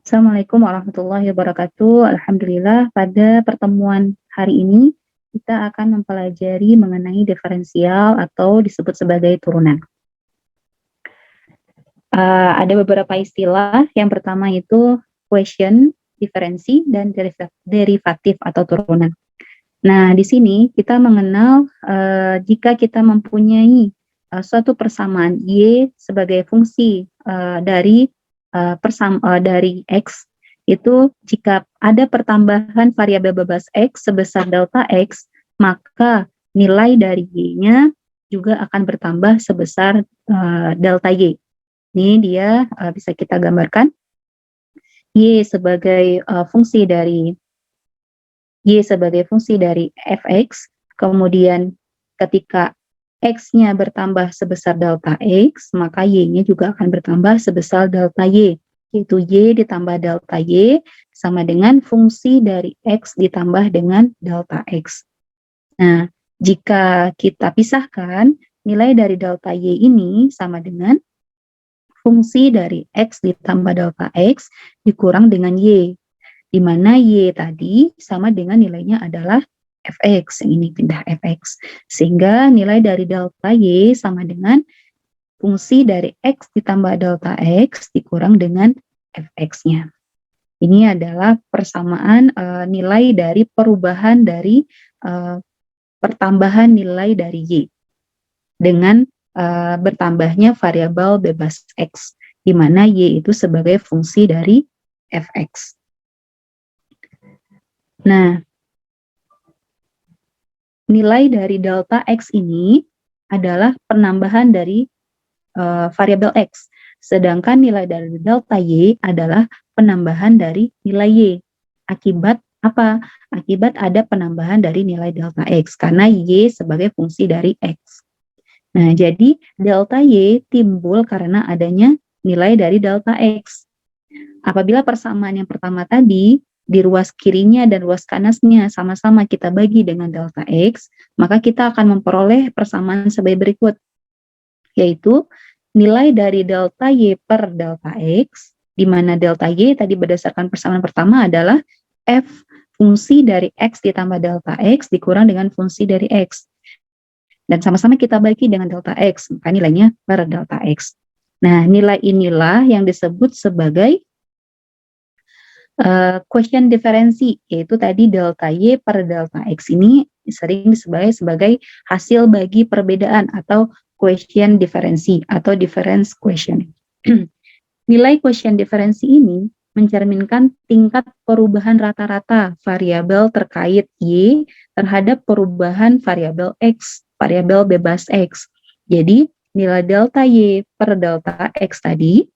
Assalamualaikum warahmatullahi wabarakatuh. Alhamdulillah, pada pertemuan hari ini kita akan mempelajari mengenai diferensial atau disebut sebagai turunan. Ada beberapa istilah. Yang pertama itu quotient, diferensi, dan derivatif atau turunan. Nah, di sini kita mengenal jika kita mempunyai suatu persamaan y sebagai fungsi dari x, itu jika ada pertambahan variabel bebas x sebesar delta x, maka nilai dari y-nya juga akan bertambah sebesar delta y. Ini dia bisa kita gambarkan y sebagai fungsi dari fx, kemudian ketika x-nya bertambah sebesar delta x, maka y-nya juga akan bertambah sebesar delta y, yaitu y ditambah delta y sama dengan fungsi dari x ditambah dengan delta x. Nah, jika kita pisahkan, nilai dari delta y ini sama dengan fungsi dari x ditambah delta x dikurang dengan y, di mana y tadi sama dengan nilainya adalah fx, ini pindah fx, sehingga nilai dari delta y sama dengan fungsi dari x ditambah delta x dikurang dengan fx-nya. Ini adalah persamaan nilai dari perubahan dari pertambahan nilai dari y dengan bertambahnya variabel bebas x, di mana y itu sebagai fungsi dari fx. Nah, nilai dari delta x ini adalah penambahan dari variabel x, sedangkan nilai dari delta y adalah penambahan dari nilai y. Akibat apa? Akibat ada penambahan dari nilai delta x, karena y sebagai fungsi dari x. Nah, jadi delta y timbul karena adanya nilai dari delta x. Apabila persamaan yang pertama tadi di ruas kirinya dan ruas kanannya sama-sama kita bagi dengan delta x, maka kita akan memperoleh persamaan sebagai berikut, yaitu nilai dari delta y per delta x, di mana delta y tadi berdasarkan persamaan pertama adalah f fungsi dari x ditambah delta x dikurang dengan fungsi dari x. Dan sama-sama kita bagi dengan delta x, maka nilainya per delta x. Nah, nilai inilah yang disebut sebagai quotient diferensi, yaitu tadi delta y per delta x ini sering disebut sebagai hasil bagi perbedaan atau quotient diferensi atau difference quotient. Nilai quotient diferensi ini mencerminkan tingkat perubahan rata-rata variabel terkait y terhadap perubahan variabel x, variabel bebas x. Jadi, nilai delta y per delta x tadi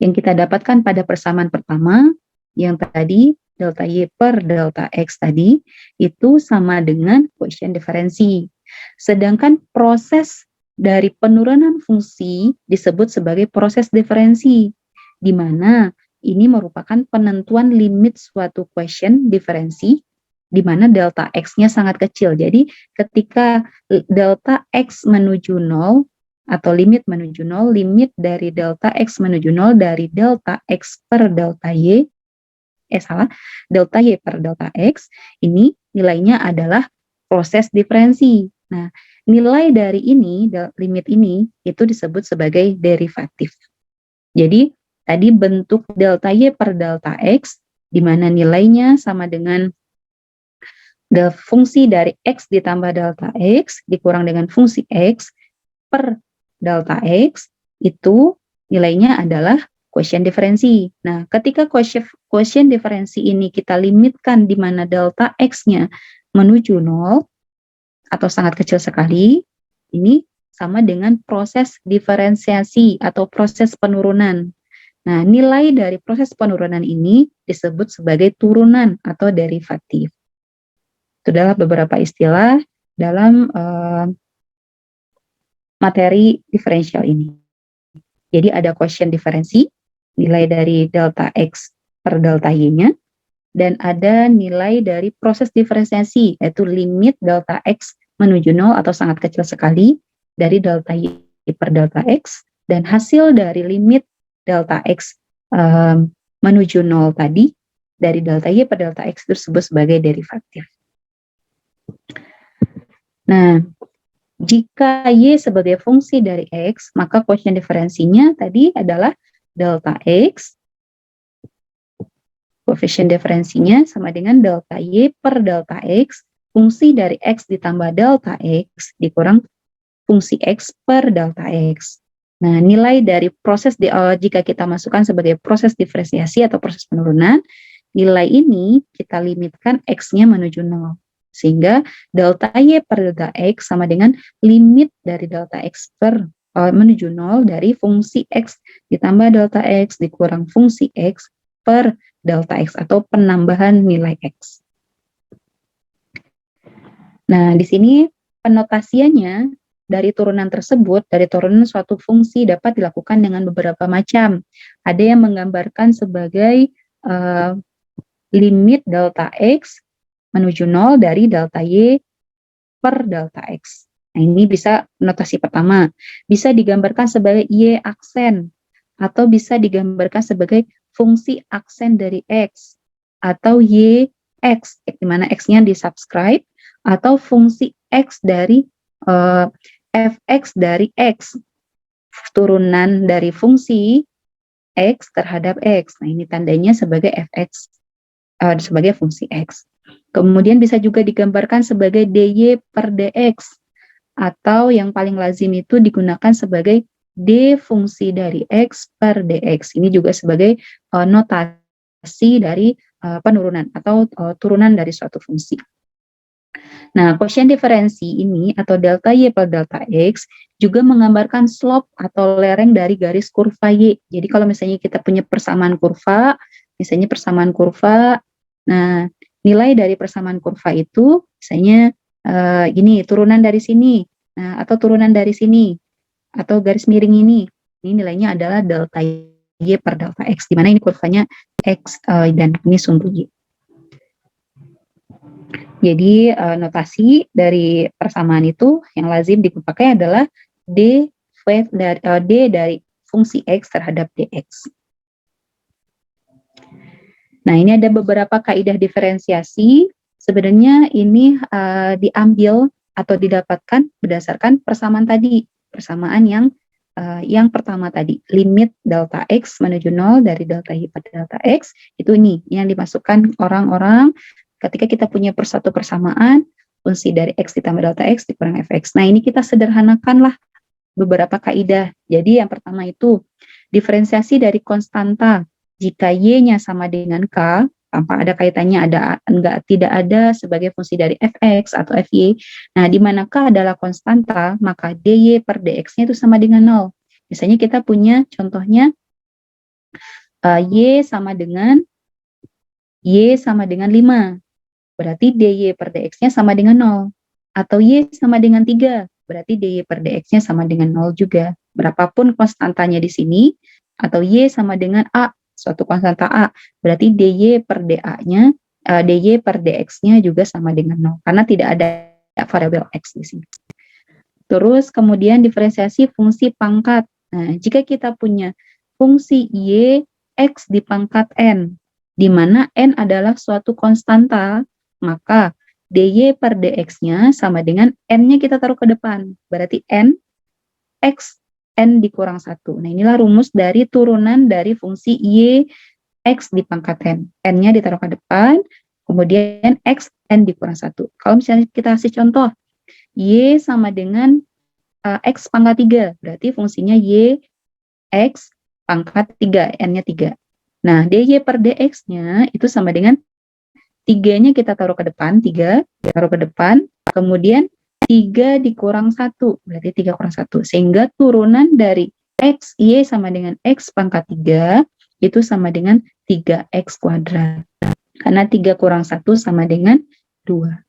yang kita dapatkan pada persamaan pertama, yang tadi delta y per delta x tadi, itu sama dengan quotient diferensi. Sedangkan proses dari penurunan fungsi disebut sebagai proses diferensi, di mana ini merupakan penentuan limit suatu quotient diferensi, di mana delta x-nya sangat kecil. Jadi ketika delta x menuju 0, atau limit menuju 0, limit dari delta x menuju 0 dari delta x per delta y, delta y per delta x, ini nilainya adalah proses diferensi. Nah, nilai dari ini, limit ini, itu disebut sebagai derivatif. Jadi, tadi bentuk delta y per delta x, di mana nilainya sama dengan fungsi dari x ditambah delta x, dikurang dengan fungsi x per delta x, itu nilainya adalah quotient diferensi. Nah, ketika quotient diferensi ini kita limitkan di mana delta x-nya menuju 0 atau sangat kecil sekali, ini sama dengan proses diferensiasi atau proses penurunan. Nah, nilai dari proses penurunan ini disebut sebagai turunan atau derivatif. Itu adalah beberapa istilah dalam materi diferensial ini. Jadi ada quotient diferensi, nilai dari delta x per delta y-nya, dan ada nilai dari proses diferensiasi, yaitu limit delta x menuju 0 atau sangat kecil sekali dari delta y per delta x, dan hasil dari limit delta x menuju 0 tadi, dari delta Y per delta X tersebut sebagai derivatif. Nah, jika Y sebagai fungsi dari X, maka quotient diferensinya tadi adalah delta X, koefisien diferensinya sama dengan delta Y per delta X, fungsi dari X ditambah delta X dikurang fungsi X per delta X. Nah, nilai dari proses jika kita masukkan sebagai proses diferensiasi atau proses penurunan, nilai ini kita limitkan X-nya menuju 0. Sehingga delta Y per delta X sama dengan limit dari delta X per menuju 0 dari fungsi X ditambah delta X dikurang fungsi X per delta X atau penambahan nilai X. Nah, di sini penotasiannya dari turunan tersebut, dari turunan suatu fungsi dapat dilakukan dengan beberapa macam. Ada yang menggambarkan sebagai limit delta X menuju 0 dari delta Y per delta X. Nah, ini bisa notasi pertama. Bisa digambarkan sebagai Y aksen, atau bisa digambarkan sebagai fungsi aksen dari X, atau Y X, di mana X-nya di-subscribe, atau fungsi X dari fx dari X, turunan dari fungsi X terhadap X. Nah, ini tandanya sebagai fx, sebagai fungsi X. Kemudian bisa juga digambarkan sebagai dy per dx, atau yang paling lazim itu digunakan sebagai d fungsi dari X per dx. Ini juga sebagai notasi dari penurunan atau turunan dari suatu fungsi. Nah, quotient diferensi ini atau delta Y per delta X juga menggambarkan slope atau lereng dari garis kurva Y. Jadi kalau misalnya kita punya persamaan kurva, nah nilai dari persamaan kurva itu misalnya gini, turunan dari sini, nah, atau turunan dari sini, atau garis miring ini nilainya adalah delta Y per delta X, di mana ini kurvanya X dan ini sumbu Y. Jadi notasi dari persamaan itu yang lazim dipakai adalah D dari fungsi X terhadap dx. Nah, ini ada beberapa kaidah diferensiasi. Sebenarnya ini diambil atau didapatkan berdasarkan persamaan tadi. Persamaan yang pertama tadi, limit delta X menuju 0 dari delta Y pada delta X, itu ini yang dimasukkan orang-orang ketika kita punya satu persamaan, fungsi dari X ditambah delta X dikurang fx. Nah, ini kita sederhanakanlah beberapa kaidah. Jadi yang pertama itu, diferensiasi dari konstanta. Jika Y-nya sama dengan K, tanpa ada kaitannya tidak ada sebagai fungsi dari fx atau fy. Nah, di mana K adalah konstanta, maka dy per dx-nya itu sama dengan 0. Misalnya kita punya contohnya Y sama dengan 5. Berarti dy per dx-nya sama dengan 0. Atau Y sama dengan 3, berarti dy per dx-nya sama dengan 0 juga. Berapapun konstantanya di sini, atau Y sama dengan A, suatu konstanta A, berarti dy per dx-nya juga sama dengan 0, karena tidak ada variabel X di sini. Terus kemudian diferensiasi fungsi pangkat. Nah, jika kita punya fungsi Y X di pangkat N, di mana N adalah suatu konstanta, maka dy per dx-nya sama dengan n-nya kita taruh ke depan. Berarti n, x, n dikurang 1. Nah, inilah rumus dari turunan dari fungsi y x di pangkat n. N-nya ditaruh ke depan, kemudian x, n dikurang 1. Kalau misalnya kita kasih contoh, y sama dengan x pangkat 3. Berarti fungsinya y x pangkat 3, n-nya 3. Nah, dy per dx-nya itu sama dengan 3-nya kita taruh ke depan, 3 taruh ke depan, kemudian 3 dikurang 1, berarti 3 kurang 1. Sehingga turunan dari x, y sama dengan x pangkat 3, itu sama dengan 3x kuadrat. Karena 3 kurang 1 sama dengan 2.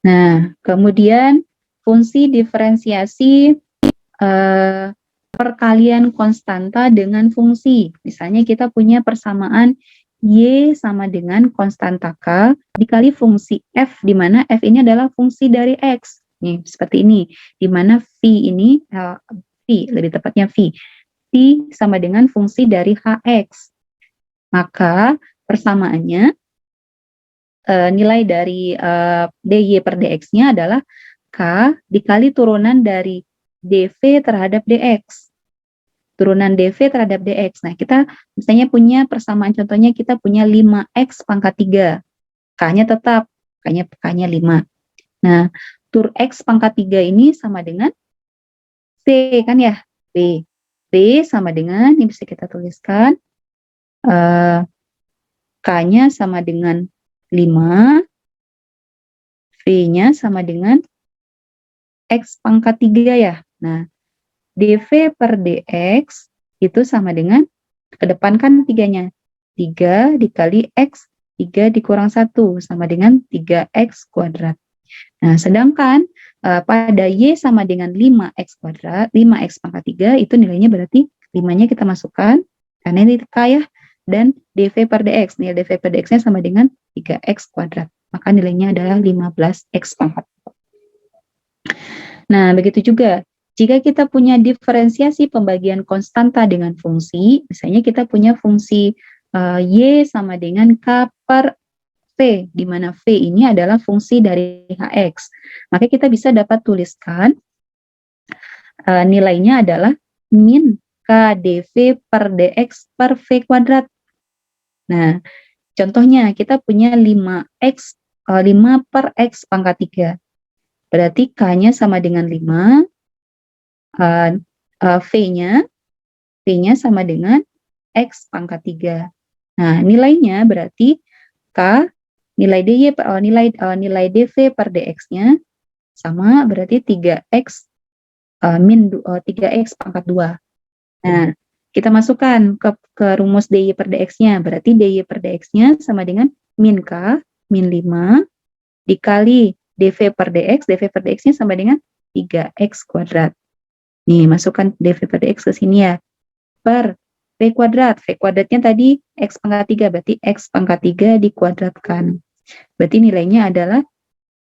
Nah, kemudian fungsi diferensiasi perkalian konstanta dengan fungsi. Misalnya kita punya persamaan Y sama dengan konstanta K dikali fungsi F, di mana F ini adalah fungsi dari X. Nih, seperti ini. Di mana V ini, V, lebih tepatnya V. sama dengan fungsi dari Hx. Maka persamaannya nilai dari dy per dx-nya adalah K dikali turunan dari dv terhadap dx. Turunan dv terhadap dx. Nah, kita misalnya punya persamaan, contohnya kita punya 5x pangkat 3. K-nya tetap, K-nya 5. Nah, tur x pangkat 3 ini sama dengan V kan ya? V. V sama dengan, ini bisa kita tuliskan, K-nya sama dengan 5, V-nya sama dengan X pangkat 3 ya. Nah, dV per dx itu sama dengan, kedepankan 3-nya. 3 dikali X, 3 dikurang 1, sama dengan 3X kuadrat. Nah, sedangkan pada Y sama dengan 5X kuadrat, 5X pangkat 3, itu nilainya berarti 5-nya kita masukkan, karena ini K ya, dan dV per dx, nilai dV per dx-nya sama dengan 3X kuadrat. Maka nilainya adalah 15X pangkat. Nah, begitu juga, jika kita punya diferensiasi pembagian konstanta dengan fungsi, misalnya kita punya fungsi Y sama dengan K per V, di mana V ini adalah fungsi dari Hx. Maka kita bisa dapat tuliskan nilainya adalah min K dV per dx per V kuadrat. Nah, contohnya kita punya 5x, 5 per x pangkat 3. Berarti K-nya sama dengan 5, V-nya sama dengan x pangkat 3. Nah, nilainya berarti K, nilai dV per dx-nya sama berarti 3x min 3x pangkat 2. Nah, kita masukkan ke rumus dy per dx-nya. Berarti dy per dx-nya sama dengan min K, min 5, dikali dv per dx-nya sama dengan 3x kuadrat. Nih, masukkan dv per dx ke sini ya. Per v kuadrat. V kuadratnya tadi x pangkat 3, berarti x pangkat 3 dikuadratkan. Berarti nilainya adalah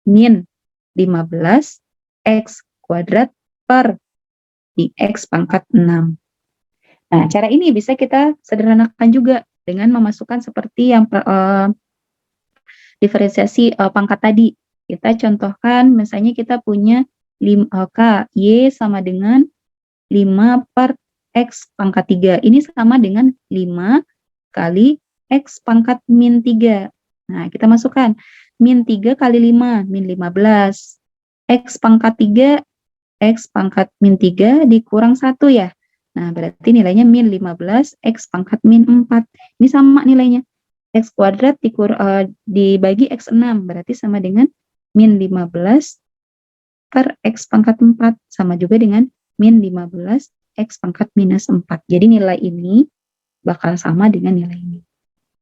min 15 x kuadrat per di x pangkat 6. Nah, cara ini bisa kita sederhanakan juga dengan memasukkan seperti yang diferensiasi pangkat tadi. Kita contohkan, misalnya kita punya K, Y sama dengan 5 per X pangkat 3. Ini sama dengan 5 kali X pangkat min 3. Nah, kita masukkan. Min 3 kali 5, min 15. X pangkat 3, X pangkat min 3 dikurang 1 ya. Nah, berarti nilainya min 15, X pangkat min 4. Ini sama nilainya. X kuadrat dibagi X6, berarti sama dengan min 15 per X pangkat 4. Sama juga dengan min 15 X pangkat minus 4. Jadi nilai ini bakal sama dengan nilai ini.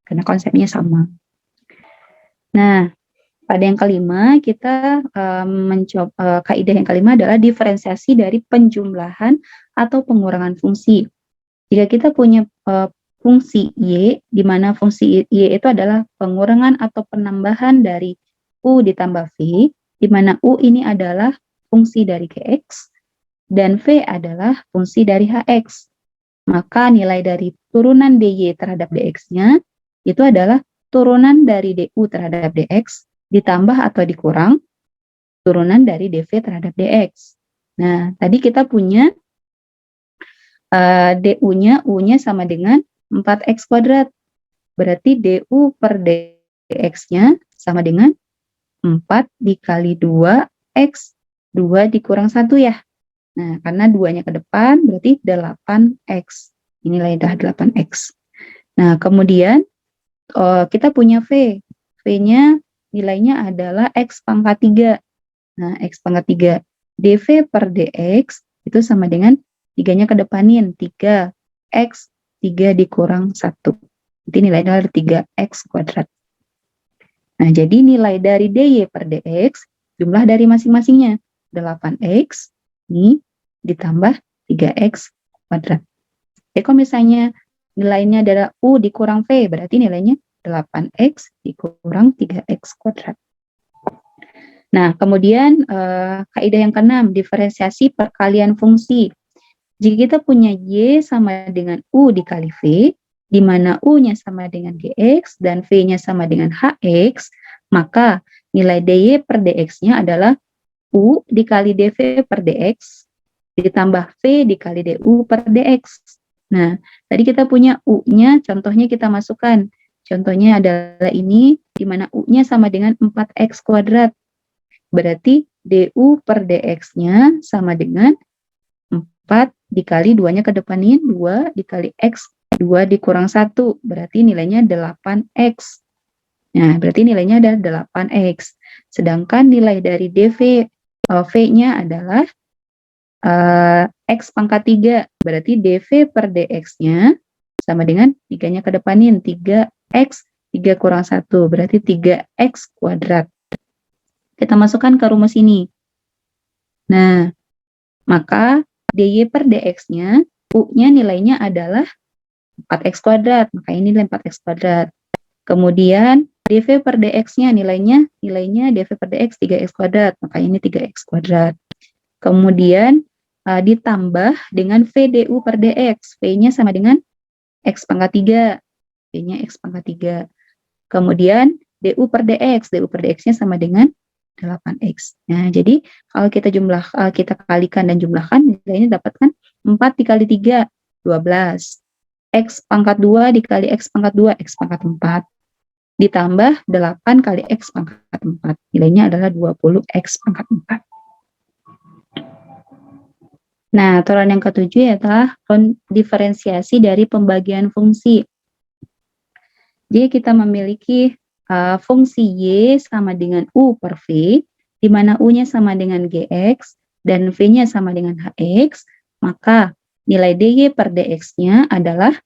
Karena konsepnya sama. Nah, pada yang kelima, kita mencoba kaidah yang kelima adalah diferensiasi dari penjumlahan atau pengurangan fungsi. Jika kita punya fungsi Y, di mana fungsi Y itu adalah pengurangan atau penambahan dari U ditambah V, di mana U ini adalah fungsi dari Gx, dan V adalah fungsi dari Hx. Maka nilai dari turunan dy terhadap dx-nya itu adalah turunan dari du terhadap dx, ditambah atau dikurang turunan dari dv terhadap dx. Nah, tadi kita punya du-nya, u-nya sama dengan 4x kuadrat. Berarti du per dx-nya sama dengan 4 dikali 2x, 2 dikurang 1 ya. Nah, karena 2-nya ke depan, berarti 8x. Ini nilai 8x. Nah, kemudian kita punya V. V-nya nilainya adalah X pangkat 3. Nah, X pangkat 3. dV per dx itu sama dengan 3-nya ke depanin. 3x, 3 dikurang 1. Jadi nilainya adalah 3x kuadrat. Nah, jadi nilai dari dy per dx, jumlah dari masing-masingnya. 8x, ini ditambah 3x kuadrat. Jadi kalau misalnya nilainya adalah U dikurang V, berarti nilainya 8x dikurang 3x kuadrat. Nah, kemudian kaidah yang keenam, diferensiasi perkalian fungsi. Jika kita punya Y sama dengan U dikali V, di mana U-nya sama dengan GX dan V-nya sama dengan HX, maka nilai DY per DX-nya adalah U dikali DV per DX, ditambah V dikali DU per DX. Nah, tadi kita punya U-nya, contohnya kita masukkan. Contohnya adalah ini, di mana U-nya sama dengan 4X kuadrat. Berarti DU per DX-nya sama dengan 4 dikali 2-nya kedepanin, 2 dikali X, 2 dikurang 1, berarti nilainya 8X. Nah, berarti nilainya adalah 8X. Sedangkan nilai dari DV, V-nya adalah X pangkat 3, berarti DV per DX-nya sama dengan 3-nya kedepanin, 3X, 3 kurang 1, berarti 3X kuadrat. Kita masukkan ke rumus ini. Nah, maka DY per DX-nya, U-nya nilainya adalah 4X kuadrat, maka ini nilai 4X kuadrat. Kemudian DV per DX-nya nilainya DV per DX 3X kuadrat, maka ini 3X kuadrat. Kemudian ditambah dengan VDU per DX, V-nya sama dengan X pangkat 3, V-nya X pangkat 3. Kemudian DU per DX-nya sama dengan 8X. Nah, jadi kalau kita kalikan dan jumlahkan, nilainya dapatkan 4 dikali 3, 12. X pangkat 2 dikali X pangkat 2, X pangkat 4. Ditambah 8 kali X pangkat 4. Nilainya adalah 20X pangkat 4. Nah, aturan yang ketujuh adalah diferensiasi dari pembagian fungsi. Jadi kita memiliki fungsi Y sama dengan U per V, di mana U-nya sama dengan GX dan V-nya sama dengan HX, maka nilai DY per DX-nya adalah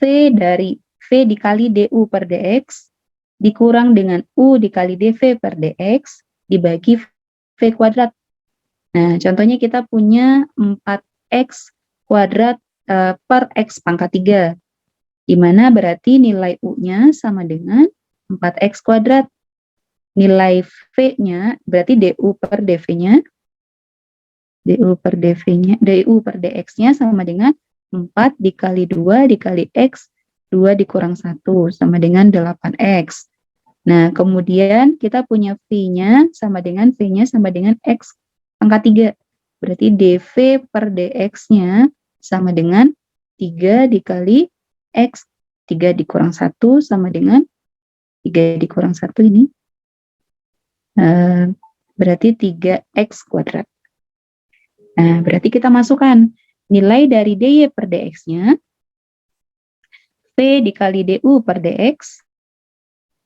V dikali DU per DX dikurang dengan U dikali DV per DX dibagi V kuadrat. Nah, contohnya kita punya 4X kuadrat per X pangkat 3. Di mana berarti nilai U-nya sama dengan 4X kuadrat. Nilai V-nya, berarti DU per DV-nya, DU per DX-nya sama dengan 4 dikali 2 dikali X, 2 dikurang 1, sama dengan 8X. Nah, kemudian kita punya V-nya sama dengan X pangkat 3. Berarti DV per DX-nya sama dengan 3 dikali X, 3 dikurang 1 sama dengan 3 dikurang 1 ini. Berarti 3X kuadrat. Nah, berarti kita masukkan nilai dari DY per DX-nya, V dikali DU per DX,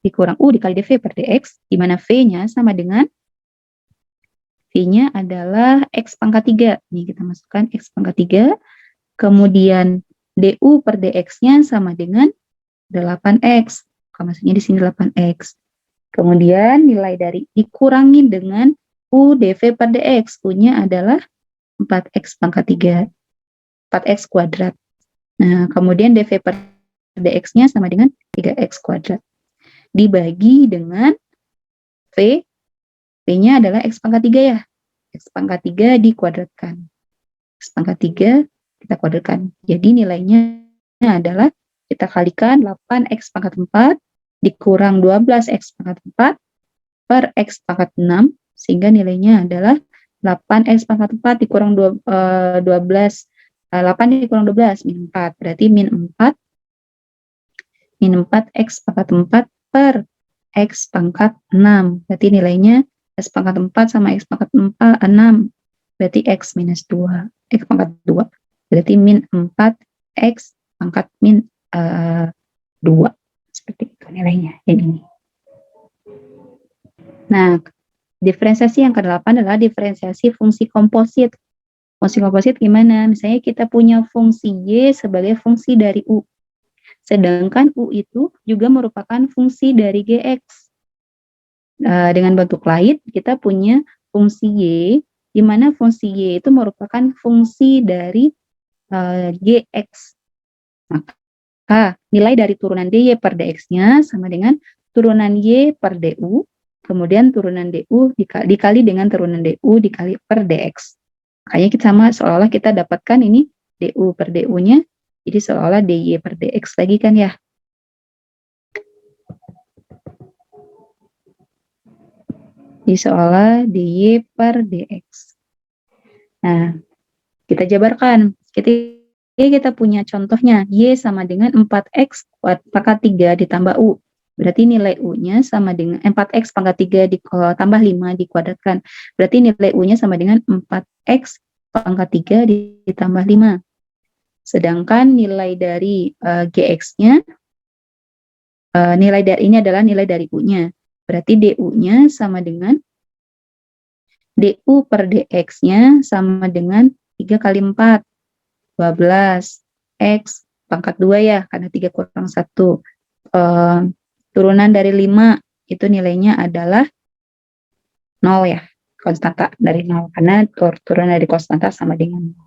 dikurang U dikali DV per DX, di mana V-nya sama dengan, V-nya adalah X pangkat 3. Ini kita masukkan X pangkat 3, kemudian DU per DX-nya sama dengan 8X. Maksudnya di sini 8X. Kemudian nilai dari dikurangi dengan U DV per DX. U-nya adalah 4X pangkat 3. 4X kuadrat. Nah, kemudian DV per DX-nya sama dengan 3X kuadrat. Dibagi dengan V. V-nya adalah X pangkat 3 ya. X pangkat 3 dikuadratkan. X pangkat 3 kita kuadratkan. Jadi nilainya adalah kita kalikan 8X pangkat 4 dikurang 12X pangkat 4 per X pangkat 6, sehingga nilainya adalah 8X pangkat 4 dikurang 12, 8 dikurang 12, min 4, berarti min 4X pangkat 4 per X pangkat 6, berarti nilainya X pangkat 4 sama X pangkat 6, berarti X minus 2, X pangkat 2. Berarti min 4X pangkat min 2. Seperti itu nilainya. Ini. Nah, diferensiasi yang ke-8 adalah diferensiasi fungsi komposit. Fungsi komposit gimana? Misalnya kita punya fungsi Y sebagai fungsi dari U. Sedangkan U itu juga merupakan fungsi dari GX. Dengan bentuk lain, kita punya fungsi Y, di mana fungsi Y itu merupakan fungsi dari GX. Maka nilai dari turunan DY per DX-nya sama dengan turunan Y per DU, kemudian turunan DU dikali dengan turunan DU dikali per DX. Makanya kita sama seolah kita dapatkan ini DU per DU-nya, jadi seolah DY per DX lagi kan ya. Jadi seolah DY per DX. Nah, kita jabarkan. Kita punya contohnya, Y sama dengan 4X pangkat 3 ditambah U. Berarti nilai U-nya sama dengan 4X pangkat 3 tambah 5 dikuadratkan. Berarti nilai U-nya sama dengan 4X pangkat 3 ditambah 5. Sedangkan nilai dari GX-nya, nilai dari ini adalah nilai dari U-nya. Berarti DU-nya sama dengan DU per DX-nya sama dengan 3 kali 4. 12 X pangkat 2 ya, karena 3 kurang 1. Turunan dari 5 itu nilainya adalah 0 ya, konstanta dari 0, karena turunan dari konstanta sama dengan 0.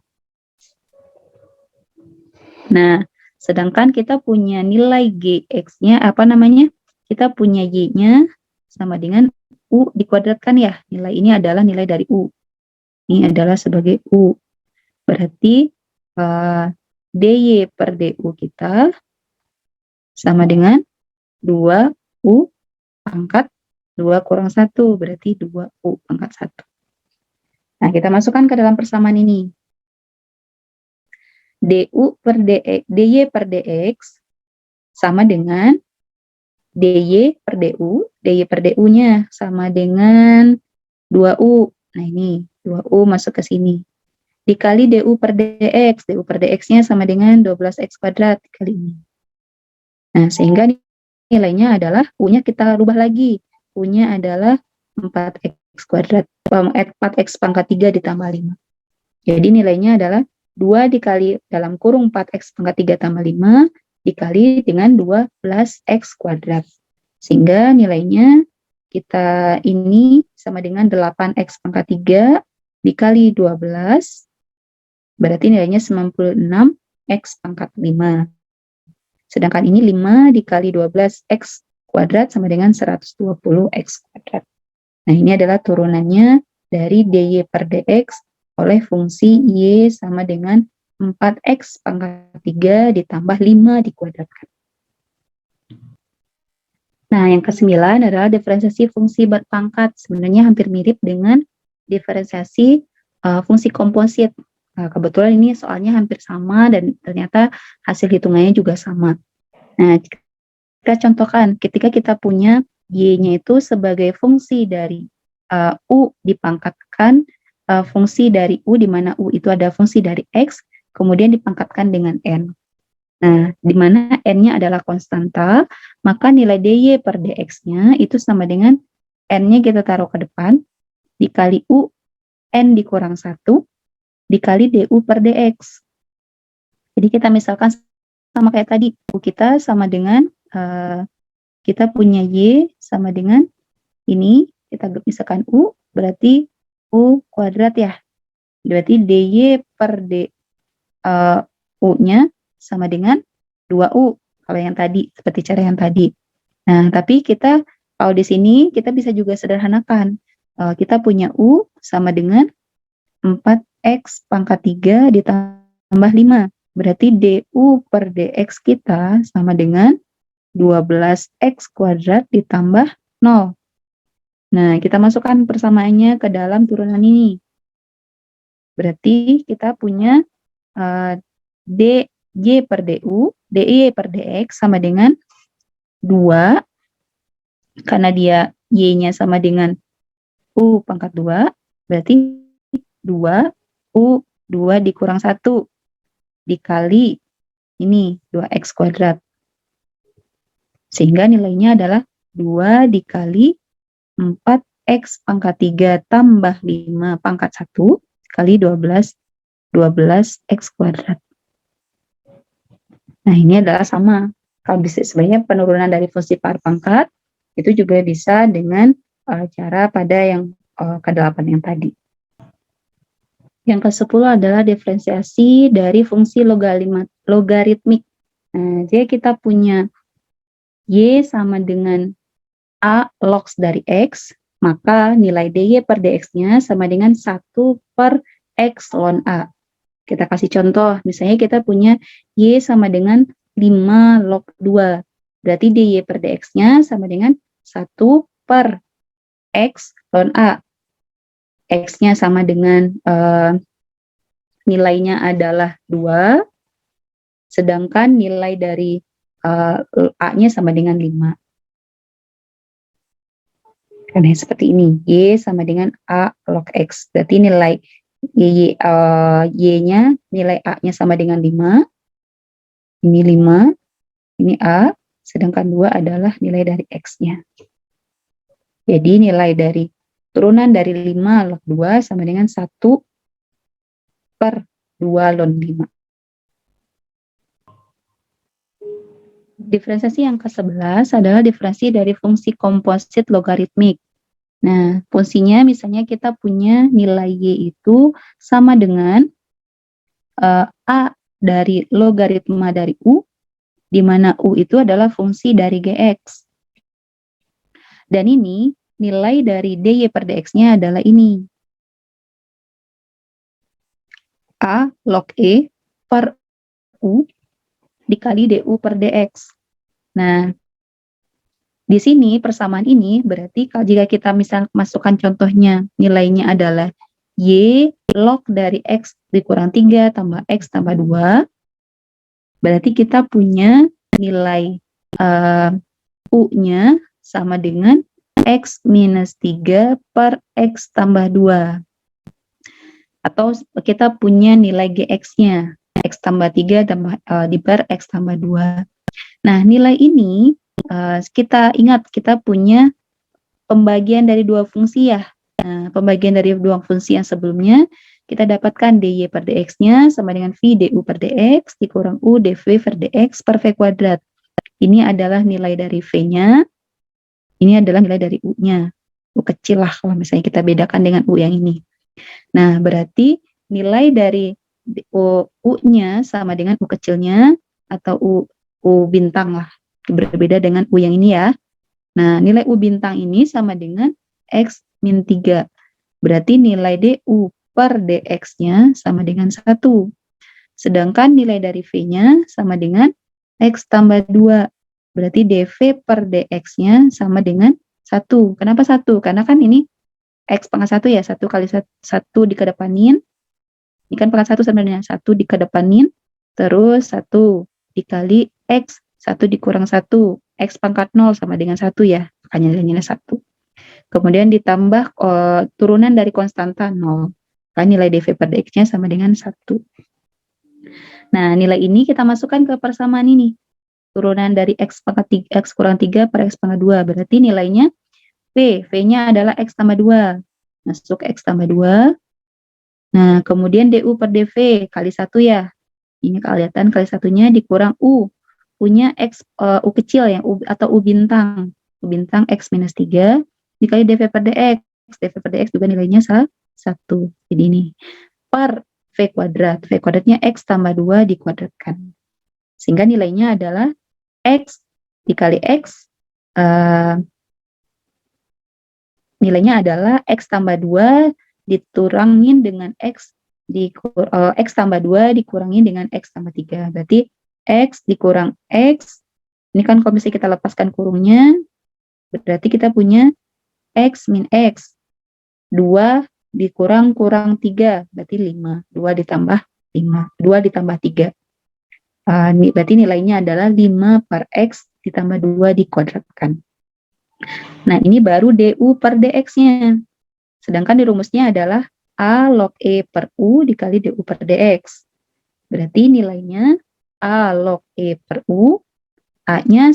Nah, sedangkan kita punya nilai GX-nya, kita punya Y-nya sama dengan U dikuadratkan ya, nilai ini adalah nilai dari U. Ini adalah sebagai U. Berarti DY per DU kita sama dengan 2U pangkat 2 kurang 1, berarti 2U pangkat 1. Nah, kita masukkan ke dalam persamaan ini. DY per DX sama dengan DY per DU-nya sama dengan 2U. Nah, ini 2U masuk ke sini. Dikali DU per DX-nya sama dengan 12X kuadrat kali ini. Nah, sehingga nilainya adalah U-nya kita rubah lagi. U-nya adalah 4X kuadrat, 4X pangkat 3 ditambah 5. Jadi nilainya adalah 2 dikali dalam kurung 4X pangkat 3 tambah 5 dikali dengan 12X kuadrat. Sehingga nilainya kita ini sama dengan 8X pangkat 3 dikali 12, berarti nilainya 96X pangkat 5. Sedangkan ini 5 dikali 12X kuadrat sama dengan 120X kuadrat. Nah, ini adalah turunannya dari DY per DX oleh fungsi Y sama dengan 4X pangkat 3 ditambah 5 dikuadratkan. Nah, yang ke-9 adalah diferensiasi fungsi berpangkat. Sebenarnya hampir mirip dengan diferensiasi fungsi komposit. Kebetulan ini soalnya hampir sama dan ternyata hasil hitungannya juga sama. Nah, kita contohkan ketika kita punya Y-nya itu sebagai fungsi dari U dipangkatkan fungsi dari U, di mana U itu ada fungsi dari X, kemudian dipangkatkan dengan N. Nah, di mana N-nya adalah konstanta, maka nilai DY per DX-nya itu sama dengan N-nya kita taruh ke depan, dikali U, N dikurang 1, dikali DU per DX. Jadi kita misalkan sama kayak tadi, U kita sama dengan, kita punya Y sama dengan ini, kita misalkan U, berarti U kuadrat ya. Berarti DY per U-nya sama dengan 2U, kalau yang tadi, seperti cara yang tadi. Nah, tapi kita, kalau di sini, kita bisa juga sederhanakan. Kita punya U sama dengan 4X pangkat 3 ditambah 5. Berarti DU per DX kita sama dengan 12X kuadrat ditambah 0. Nah, kita masukkan persamaannya ke dalam turunan ini. Berarti kita punya DY per DU, DY per DX sama dengan 2, karena dia Y-nya sama dengan U pangkat 2, berarti 2U 2 dikurang 1 dikali ini 2X kuadrat. Sehingga nilainya adalah 2 dikali 4X pangkat 3 tambah 5 pangkat 1 kali 12X kuadrat. Nah, ini adalah sama. Kalau bisa sebenarnya penurunan dari fungsi par pangkat itu juga bisa dengan cara pada yang ke-8 yang tadi. Yang ke-10 adalah diferensiasi dari fungsi logaritmik. Nah, jadi kita punya Y sama dengan A log dari X, maka nilai DY per DX-nya sama dengan 1 per X ln A. Kita kasih contoh, misalnya kita punya Y sama dengan 5 log 2. Berarti dy per dx-nya sama dengan 1 per X ln A. X-nya sama dengan nilainya adalah 2, sedangkan nilai dari A-nya sama dengan 5. Karena seperti ini, Y sama dengan A log X. Berarti nilai Y-nya, nilai A-nya sama dengan 5. Ini 5, ini A, sedangkan 2 adalah nilai dari X-nya. Jadi nilai dari turunan dari 5 log 2 sama dengan 1 per 2 ln 5. Diferensiasi yang ke-11 adalah diferensiasi dari fungsi komposit logaritmik. Nah, fungsinya misalnya kita punya nilai Y itu sama dengan A dari logaritma dari U, di mana U itu adalah fungsi dari GX. Dan ini nilai dari dy per dx-nya adalah ini. A log E per U dikali du per dx. Nah, di sini persamaan ini berarti kalau jika kita misal masukkan contohnya nilainya adalah Y log dari X dikurang 3 tambah X tambah 2, berarti kita punya nilai U-nya sama dengan X minus 3 per X tambah 2. Atau kita punya nilai GX-nya, X tambah 3 tambah, di per X tambah 2. Nah, nilai ini kita ingat kita punya pembagian dari dua fungsi ya. Nah, pembagian dari dua fungsi yang sebelumnya kita dapatkan dy per dx-nya sama dengan v du per dx dikurang u dv per dx per v kuadrat. Ini adalah nilai dari v-nya, ini adalah nilai dari u-nya. U kecil lah kalau misalnya kita bedakan dengan u yang ini. Nah, berarti nilai dari u-nya sama dengan u kecilnya atau u bintang lah, berbeda dengan u yang ini ya. Nah, nilai u bintang ini sama dengan X min 3. Berarti nilai du per dx-nya sama dengan 1. Sedangkan nilai dari v-nya sama dengan X tambah 2. Berarti dv per dx-nya sama dengan 1. Kenapa 1? Karena kan ini X pangkat 1 ya, 1 kali 1 dikedepanin. Ini kan pangkat 1 sebenarnya, 1 dikedepanin, terus 1 dikali X, 1 dikurang 1, X pangkat 0 sama dengan 1 ya, makanya nilainya 1. Kemudian ditambah turunan dari konstanta 0, kan nilai dv per dx-nya sama dengan 1. Nah, nilai ini kita masukkan ke persamaan ini. Turunan dari X pangkat 3, X kurang 3 per X pangkat 2, berarti nilainya V-nya adalah X tambah 2. Masuk X tambah 2. Nah, kemudian du per dv kali 1 ya. Ini kelihatan kali satunya dikurang U. U-nya X, U kecil ya, atau U bintang. U bintang X minus 3 dikali dv per dx. dv per dx juga nilainya 1. Jadi ini per V kuadrat. V kuadratnya X tambah 2 dikuadratkan. Sehingga nilainya adalah X dikali X, nilainya adalah X tambah 2 dikurangin dengan X X tambah 2 dikurangin dengan X tambah 3. Berarti X dikurang X, ini kan kalau misalnya kita lepaskan kurungnya, berarti kita punya X min X. 2 dikurang 3, berarti 5. 2 ditambah 5. 2 ditambah 3. Berarti nilainya adalah 5 per X ditambah 2 dikuadratkan. Nah, ini baru du per dx-nya. Sedangkan di rumusnya adalah A log E per U dikali du per dx. Berarti nilainya A log E per U, A-nya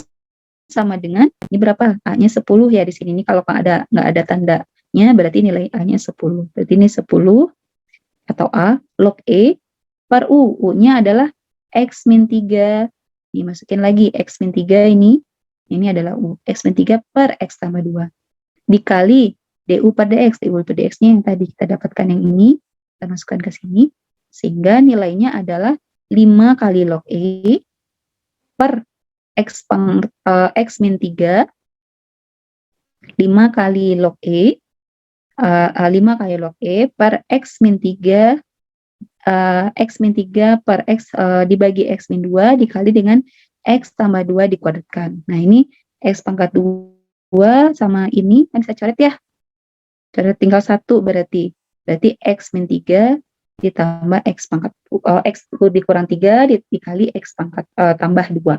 sama dengan, ini berapa? A-nya 10 ya di sini. Ini kalau nggak ada tandanya, berarti nilai A-nya 10. Berarti ini 10 atau A log E per U. U-nya adalah X min 3. Dimasukin lagi X min 3 ini adalah U. X min 3 per X tambah 2. Dikali du per dx. Du per dx-nya yang tadi kita dapatkan yang ini, kita masukkan ke sini. Sehingga nilainya adalah 5 kali log E per X min 3. 5 kali log E. 5 kali log E per X min 3 X min 3 per X dibagi X min 2 dikali dengan X tambah 2 dikuadratkan. Nah, ini X pangkat 2 sama ini kan bisa coret ya. Coret tinggal 1 berarti. Berarti X min 3 ditambah X pangkat X dikurang 3 dikali X pangkat tambah 2.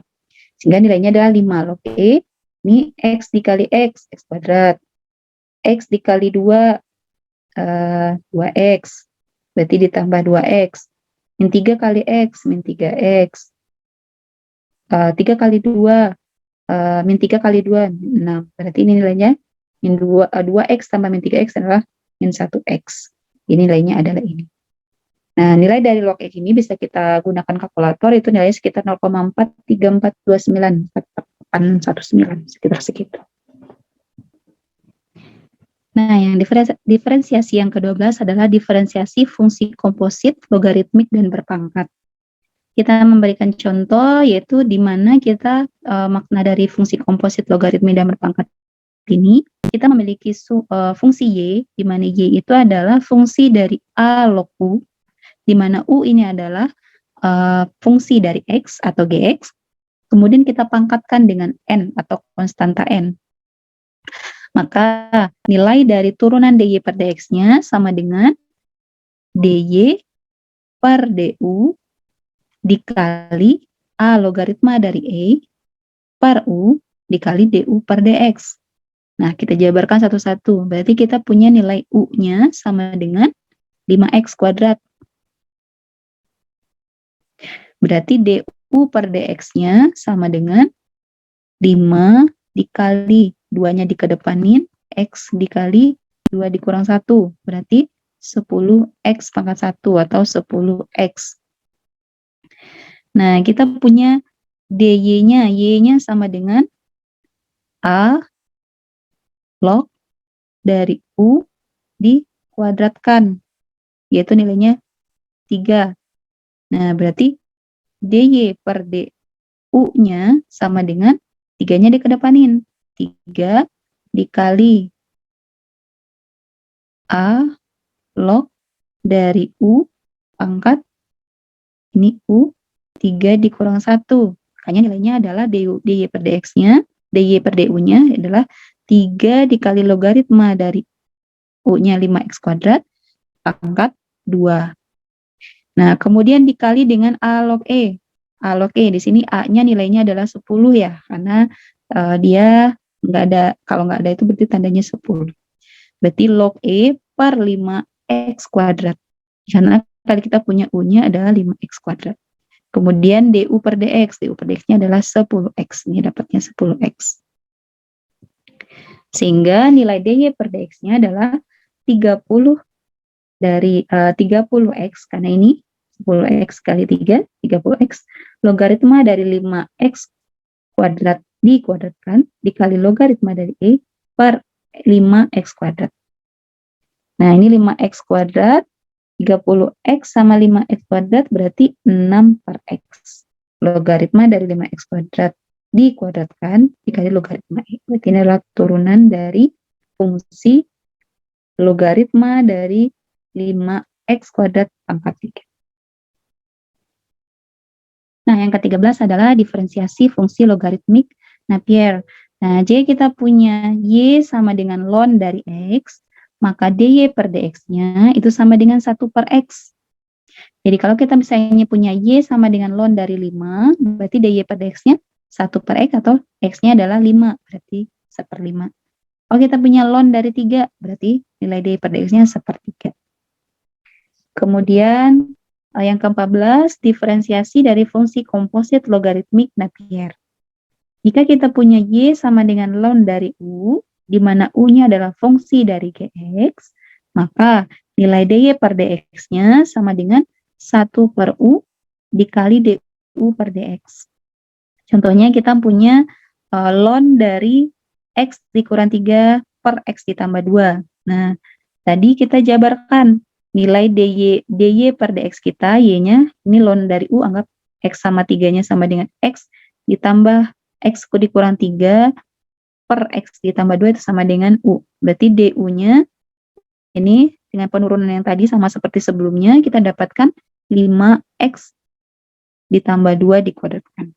Sehingga nilainya adalah 5. Oke. Ini X dikali X kuadrat. X dikali 2, 2X. Berarti ditambah 2X. Min 3 kali X, min 3X. 3 kali 2, min 3 kali 2, 6. Berarti ini nilainya min 2X tambah min 3X adalah min 1X. Ini nilainya adalah ini. Nah, nilai dari log X ini bisa kita gunakan kalkulator, itu nilainya sekitar 0,43429, 419, sekitar segitu. Nah, yang diferensiasi yang ke-12 adalah diferensiasi fungsi komposit, logaritmik, dan berpangkat. Kita memberikan contoh, yaitu di mana kita makna dari fungsi komposit, logaritmik, dan berpangkat ini, kita memiliki fungsi Y, di mana Y itu adalah fungsi dari A log U, di mana U ini adalah fungsi dari X atau GX, kemudian kita pangkatkan dengan N atau konstanta N. Maka nilai dari turunan DY per DX-nya sama dengan DY per DU dikali A logaritma dari E per U dikali DU per DX. Nah, kita jabarkan satu-satu. Berarti kita punya nilai U-nya sama dengan 5X kuadrat. Berarti DU per DX-nya sama dengan 5 dikali 2-nya dikedepanin, X dikali 2 dikurang 1. Berarti 10X pangkat 1 atau 10X. Nah, kita punya DY-nya. Y-nya sama dengan A log dari U dikuadratkan, yaitu nilainya 3. Nah, berarti DY per DU-nya sama dengan 3-nya dikedepanin. 3 dikali A log dari U pangkat, ini U, 3 dikurang 1. Makanya nilainya adalah DY per DX-nya, DY per DU-nya adalah 3 dikali logaritma dari U-nya 5X kuadrat pangkat 2. Nah, kemudian dikali dengan A log E. A log E, di sini A-nya nilainya adalah 10 ya, karena dia nggak ada, kalau nggak ada itu berarti tandanya 10. Berarti log E per 5X kuadrat. Karena tadi kita punya U-nya adalah 5X kuadrat. Kemudian DU per DX. DU per DX-nya adalah 10X. Ini dapatnya 10X. Sehingga nilai DY per DX-nya adalah 30 dari 30X, karena ini 10X kali 3, 30X. Logaritma dari 5X kuadrat dikuadratkan dikali logaritma dari E per 5X kuadrat. Nah, ini 5X kuadrat, 30X sama 5X kuadrat berarti 6 per X. Logaritma dari 5X kuadrat dikuadratkan dikali logaritma E. Berarti ini adalah turunan dari fungsi logaritma dari 5X kuadrat pangkat 3. Nah, yang ke-13 adalah diferensiasi fungsi logaritmik Napier. Nah, jadi kita punya Y sama dengan ln dari X, maka DY per DX-nya itu sama dengan 1 per X. Jadi kalau kita misalnya punya Y sama dengan ln dari 5, berarti DY per DX-nya 1 per X atau X-nya adalah 5, berarti 1/5. Kalau kita punya ln dari 3, berarti nilai DY per DX-nya 1/3. Kemudian yang ke-14, diferensiasi dari fungsi komposit logaritmik Napier. Jika kita punya Y sama dengan ln dari U, di mana U-nya adalah fungsi dari GX, maka nilai DY per DX-nya sama dengan 1 per U dikali DU per DX. Contohnya kita punya ln dari X dikurang 3 per X ditambah 2. Nah, tadi kita jabarkan nilai DY per DX kita, Y-nya, ini ln dari U, anggap X sama 3-nya sama dengan X, ditambah X dikurang 3 per X ditambah 2 itu sama dengan U. Berarti DU-nya, ini dengan penurunan yang tadi sama seperti sebelumnya, kita dapatkan 5x ditambah 2 dikuadratkan.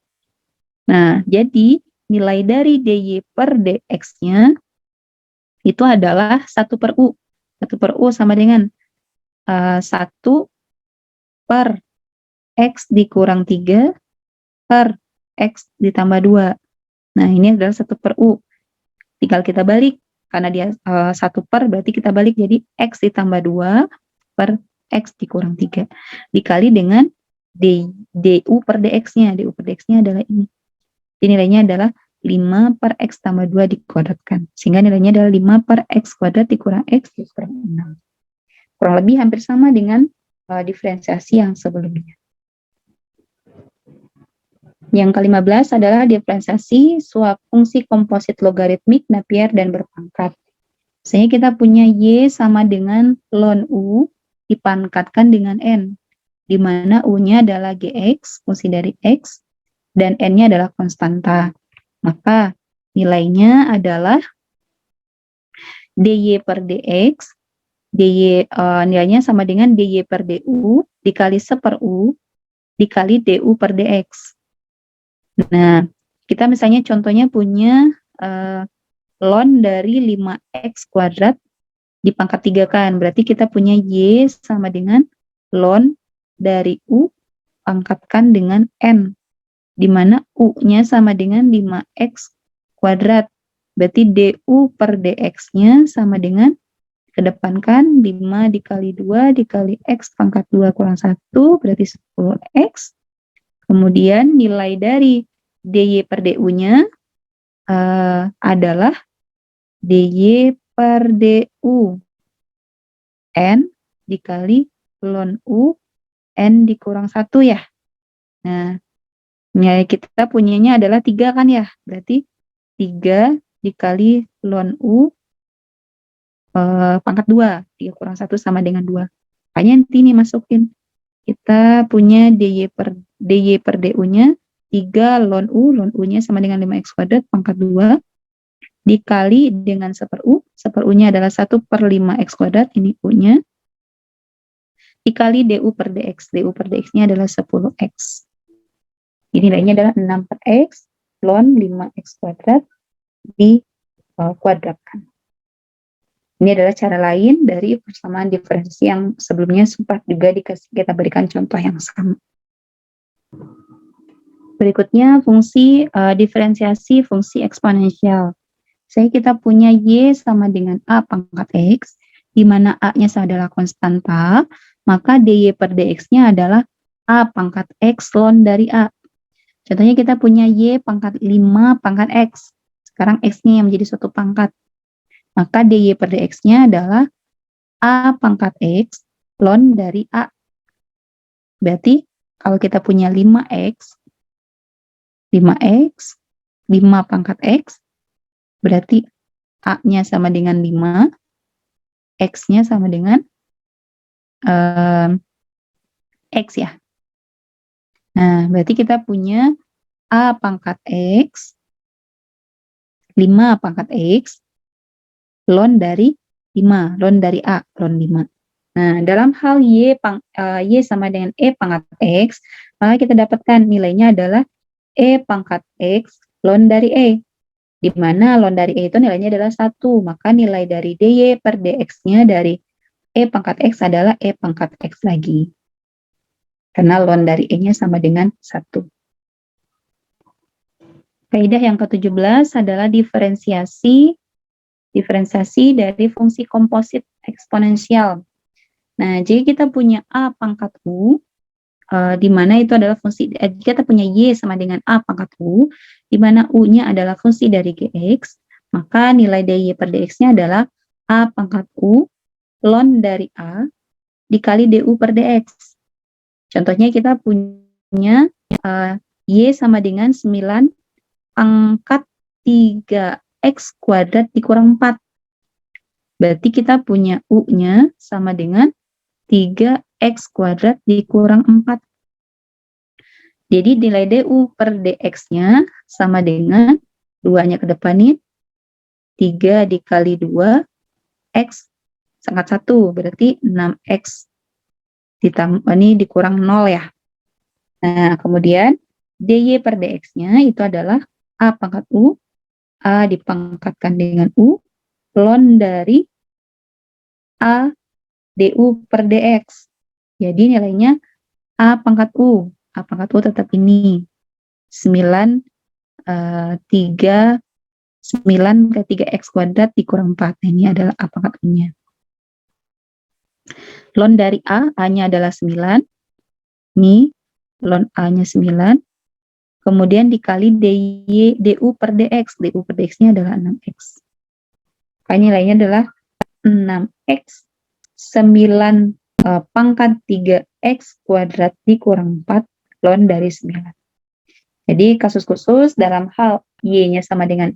Nah, jadi nilai dari dy per dx-nya itu adalah 1 per u. 1 per u sama dengan 1 per x dikurang 3 per x ditambah 2. Nah, ini adalah 1 per u. Tinggal kita balik. Karena dia 1 per, berarti kita balik jadi x ditambah 2 per x dikurang 3. Dikali dengan du per dx-nya. Du per dx-nya adalah ini. Jadi nilainya adalah 5 per x tambah 2 dikuadratkan. Sehingga nilainya adalah 5 per x kuadrat dikurang x dikurang 6. Kurang lebih hampir sama dengan diferensiasi yang sebelumnya. Yang ke-15 adalah diferensiasi suap fungsi komposit logaritmik Napier dan berpangkat. Misalnya kita punya y sama dengan ln u dipangkatkan dengan n, di mana u-nya adalah gx, fungsi dari x, dan n-nya adalah konstanta. Maka nilainya adalah dy per dx, nilainya sama dengan dy per du dikali 1 per u dikali du per dx. Nah, kita misalnya contohnya punya ln dari 5x kuadrat dipangkat 3 kan, berarti kita punya y sama dengan ln dari u pangkatkan dengan n, di mana u-nya sama dengan 5x kuadrat, berarti du per dx-nya sama dengan kedepankan 5 dikali 2 dikali x pangkat 2 kurang 1, berarti 10x. Kemudian nilai dari dy per du-nya adalah dy per du n dikali ln u n dikurang 1 ya. Nah, nilai kita punyanya adalah 3 kan ya. Berarti 3 dikali ln u pangkat 2. 3 kurang 1 sama dengan 2. Makanya nanti ini masukin. Kita punya dy per du-nya 3 ln u-nya sama dengan 5x kuadrat pangkat 2 dikali dengan 1 per u. 1 per u-nya adalah 1 per 5x kuadrat, ini u-nya. Dikali du per dx. Du per dx-nya adalah 10x. Ini nilainya adalah 6 per x ln 5x kuadrat dikuadratkan. Ini adalah cara lain dari persamaan diferensiasi yang sebelumnya sempat juga kita berikan contoh yang sama. Berikutnya fungsi diferensiasi fungsi eksponensial. Saya kita punya y sama dengan a pangkat x, di mana a-nya adalah konstanta, maka dy per dx-nya adalah a pangkat x ln dari a. Contohnya kita punya y pangkat 5 pangkat x. Sekarang x-nya yang menjadi suatu pangkat. Maka dy per dx-nya adalah a pangkat x ln dari a. Berarti kalau kita punya 5x, 5 pangkat x, berarti a-nya sama dengan 5, x-nya sama dengan x ya. Nah, berarti kita punya a pangkat x, 5 pangkat x, ln dari 5, ln dari a, ln 5. Nah, dalam hal y sama dengan e pangkat x, maka kita dapatkan nilainya adalah e pangkat x ln dari e, di mana ln dari e itu nilainya adalah 1, maka nilai dari dy per dx-nya dari e pangkat x adalah e pangkat x lagi. Karena ln dari e-nya sama dengan 1. Kaidah yang ke-17 adalah diferensiasi dari fungsi komposit eksponensial. Nah, jika kita punya a pangkat u, di mana itu adalah fungsi, jika kita punya y sama dengan a pangkat u, di mana u-nya adalah fungsi dari gx, maka nilai dy per dx-nya adalah a pangkat u ln dari a dikali du per dx. Contohnya kita punya y sama dengan 9 pangkat 3x kuadrat dikurang 4. Berarti kita punya u-nya sama dengan 3x kuadrat dikurang 4. Jadi nilai du per dx-nya sama dengan 2-nya ke depan nih, 3 dikali 2, x pangkat 1, berarti 6x. ini dikurang 0 ya. Nah, kemudian dy per dx-nya itu adalah a pangkat u, a dipangkatkan dengan u, ln dari a du per dx. Jadi nilainya a pangkat u tetap ini 9 9 ke 3x kuadrat dikurang 4. Nah, ini adalah a pangkat u-nya. Ln dari a-nya adalah 9. Ini ln a-nya 9. Kemudian dikali du per dx. Du per dx-nya adalah 6x. Maka nilainya adalah 6x 9 pangkat 3x kuadrat dikurang 4 ln dari 9. Jadi kasus khusus dalam hal y-nya sama dengan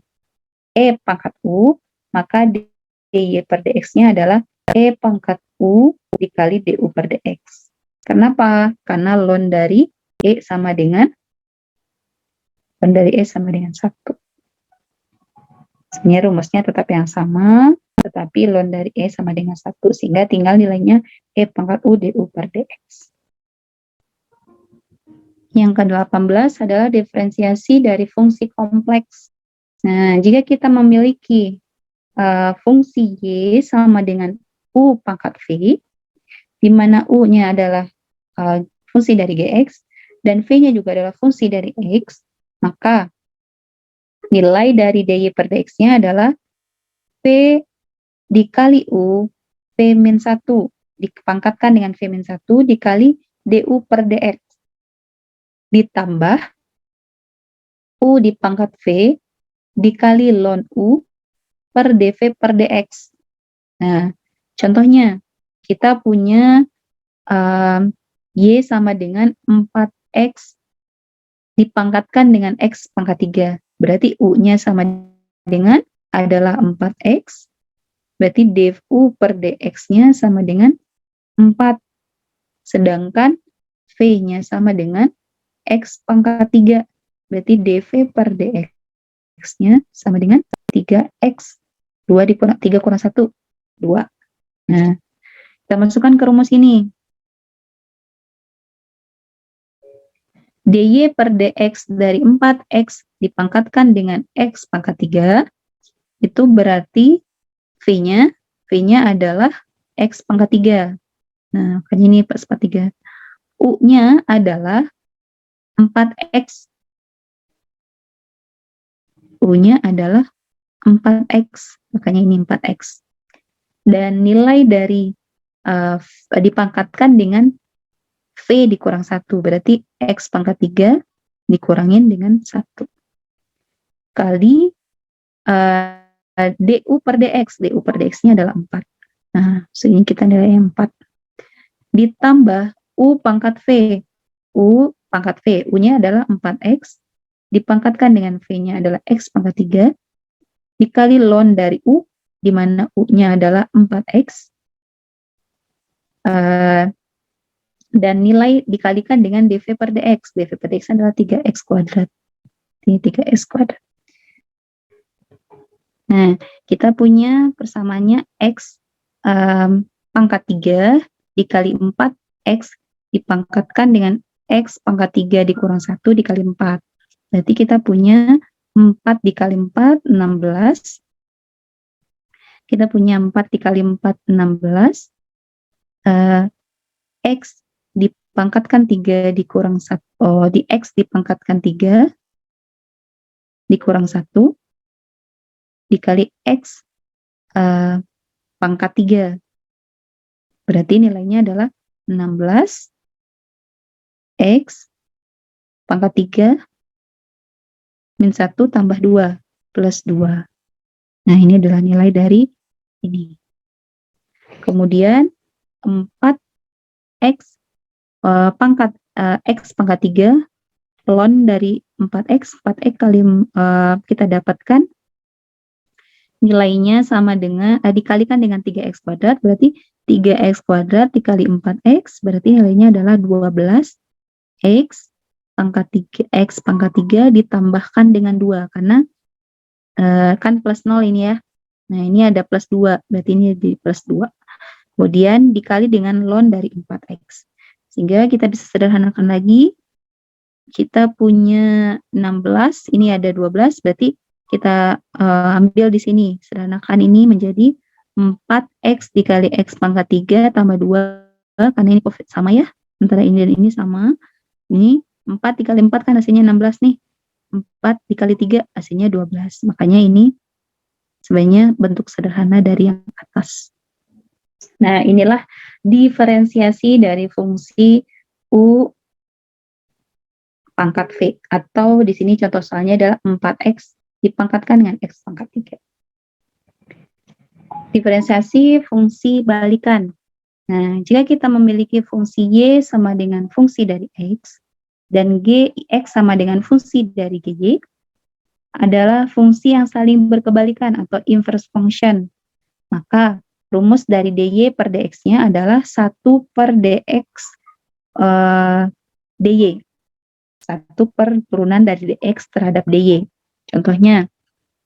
e pangkat u, maka dy per dx-nya adalah e pangkat u dikali du per dx. Kenapa? Karena ln dari e sama dengan 1. Sebenarnya rumusnya tetap yang sama, tetapi ln dari e sama dengan 1, sehingga tinggal nilainya e pangkat u du per dx. Yang ke-18 adalah diferensiasi dari fungsi kompleks. Nah, jika kita memiliki fungsi y sama dengan u pangkat v, di mana u-nya adalah fungsi dari gx, dan v-nya juga adalah fungsi dari x, maka nilai dari dy per dx-nya adalah v dikali u, v min 1, dipangkatkan dengan v min 1, dikali du per dx, ditambah u dipangkat v, dikali ln u, per dv per dx. Nah, contohnya, kita punya y sama dengan 4x dipangkatkan dengan x pangkat 3. Berarti u-nya sama dengan adalah 4x. Berarti du per dx-nya sama dengan 4. Sedangkan v-nya sama dengan x pangkat 3. Berarti dv per dx-nya sama dengan 3x. 2 dikurang 3 kurang 1, 2. Nah, kita masukkan ke rumus ini. dy per dx dari 4x dipangkatkan dengan x pangkat 3, itu berarti v-nya adalah x pangkat 3. Nah, makanya ini pas 3. U-nya adalah 4x. U-nya adalah 4x, makanya ini 4x. Dan nilai dari dipangkatkan dengan v dikurang 1, berarti x pangkat 3 dikurangin dengan 1. Kali du per dx. Du per dx-nya adalah 4. Nah, sehingga kita nilai 4. Ditambah u pangkat v. U pangkat v. U-nya adalah 4x. Dipangkatkan dengan v-nya adalah x pangkat 3. Dikali ln dari u, di mana u-nya adalah 4x. Dan nilai dikalikan dengan dv per dx. dv per dx adalah 3x kuadrat. Ini 3x kuadrat. Nah, kita punya persamaannya x pangkat 3 dikali 4x dipangkatkan dengan x pangkat 3 dikurang 1 dikali 4. Berarti kita punya 4 dikali 4, 16. Kita punya 4 dikali 4, 16. X dipangkatkan 3 dikurang 1, di X dipangkatkan 3 dikurang 1 dikali X pangkat 3. Berarti nilainya adalah 16 X pangkat 3 min 1 tambah 2 plus 2. Nah, ini adalah nilai dari ini. Kemudian 4x pangkat x pangkat 3 ln dari 4x kali kita dapatkan nilainya sama dengan dikalikan dengan 3x kuadrat, berarti 3x kuadrat dikali 4x berarti nilainya adalah 12x pangkat 3x pangkat 3 ditambahkan dengan 2 karena kan plus 0 ini ya. Nah, ini ada plus 2, berarti ini di plus 2. Kemudian dikali dengan ln dari 4x. Sehingga kita bisa sederhanakan lagi. Kita punya 16, ini ada 12, berarti kita ambil di sini. Sederhanakan ini menjadi 4x dikali x pangkat 3 tambah 2, karena ini sama ya, antara ini dan ini sama. Ini 4 dikali 4 kan hasilnya 16 nih. 4 dikali 3 hasilnya 12. Makanya ini sebenarnya bentuk sederhana dari yang atas. Nah, inilah diferensiasi dari fungsi U pangkat V, atau di sini contoh soalnya adalah 4x dipangkatkan dengan x pangkat 3. Diferensiasi fungsi balikan. Nah, jika kita memiliki fungsi Y sama dengan fungsi dari X, dan X sama dengan fungsi dari GY, adalah fungsi yang saling berkebalikan atau inverse function. Maka, rumus dari DY per DX-nya adalah 1 per DX DY. 1 per turunan dari DX terhadap DY. Contohnya,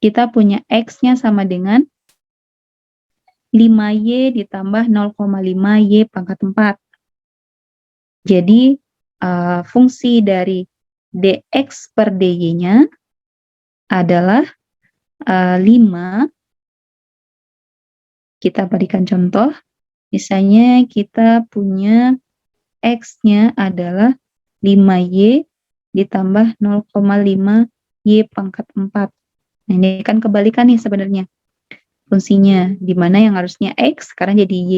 kita punya X-nya sama dengan 5Y ditambah 0,5Y pangkat 4. Jadi, fungsi dari DX per DY-nya adalah 5. Kita berikan contoh, misalnya kita punya X-nya adalah 5Y ditambah 0,5Y pangkat 4. Nah, ini kan kebalikan nih sebenarnya fungsinya, di mana yang harusnya X sekarang jadi Y.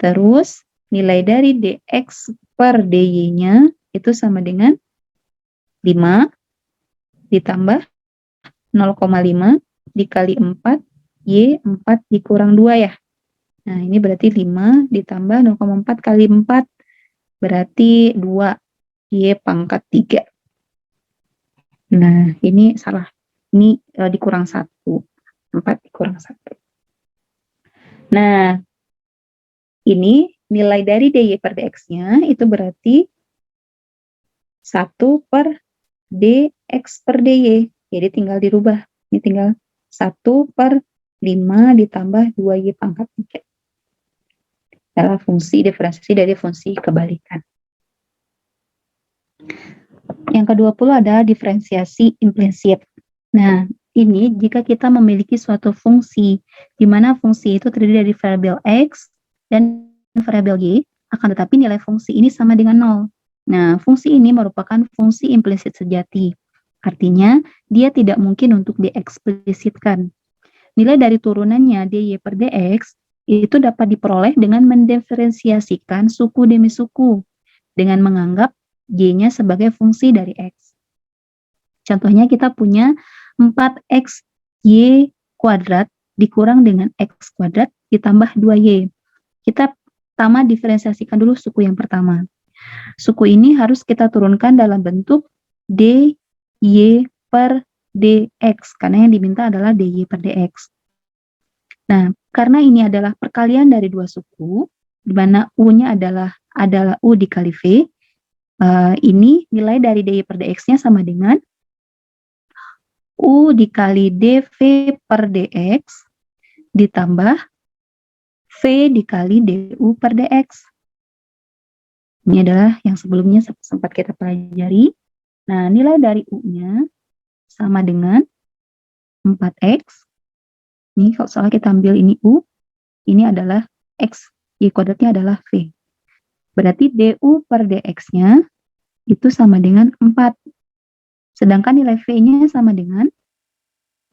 Terus nilai dari DX per DY-nya itu sama dengan 5 ditambah 0,5 dikali 4, Y 4 dikurang 2 ya. Nah, ini berarti 5 ditambah 0,4 kali 4, berarti 2, Y pangkat 3. Nah, ini salah. Ini dikurang 1. 4 dikurang 1. Nah, ini nilai dari DY per DX-nya itu berarti 1 per DX per DY. Jadi tinggal dirubah. Ini tinggal 1 per 5 ditambah 2Y pangkat 3. Adalah fungsi diferensiasi dari fungsi kebalikan. Yang ke-20 adalah diferensiasi implisit. Nah, ini jika kita memiliki suatu fungsi, di mana fungsi itu terdiri dari variabel X dan variabel Y, akan tetapi nilai fungsi ini sama dengan 0. Nah, fungsi ini merupakan fungsi implisit sejati. Artinya, dia tidak mungkin untuk dieksplisitkan. Nilai dari turunannya DY per DX itu dapat diperoleh dengan mendiferensiasikan suku demi suku, dengan menganggap Y-nya sebagai fungsi dari X. Contohnya kita punya 4x Y kuadrat dikurang dengan X kuadrat ditambah 2Y. Kita pertama diferensiasikan dulu suku yang pertama. Suku ini harus kita turunkan dalam bentuk DY per DX, karena yang diminta adalah DY per DX. Nah, karena ini adalah perkalian dari dua suku, di mana U-nya adalah U dikali V, ini nilai dari DY per DX-nya sama dengan U dikali DV per DX ditambah V dikali DU per DX. Ini adalah yang sebelumnya sempat kita pelajari. Nah, nilai dari U-nya sama dengan 4X. Ini kalau salah kita ambil ini U, ini adalah X, Y kuadratnya adalah V. Berarti DU per DX-nya itu sama dengan 4. Sedangkan nilai V-nya sama dengan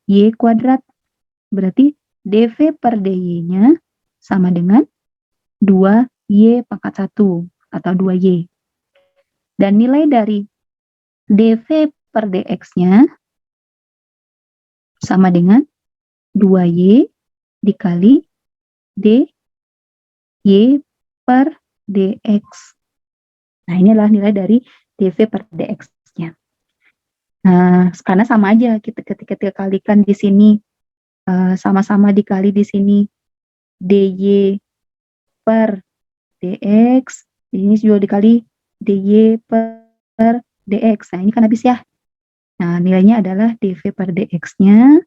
Y kuadrat. Berarti DV per DY-nya sama dengan 2Y pangkat 1 atau 2Y. Dan nilai dari DV per DX-nya sama dengan 2Y dikali DY per DX. Nah, inilah nilai dari DV per DX-nya. Nah, karena sama aja kita ketika kalikan di sini sama-sama dikali di sini DY per DX, ini juga dikali DY per DX. Nah, ini kan habis ya. Nah, nilainya adalah DV per DX-nya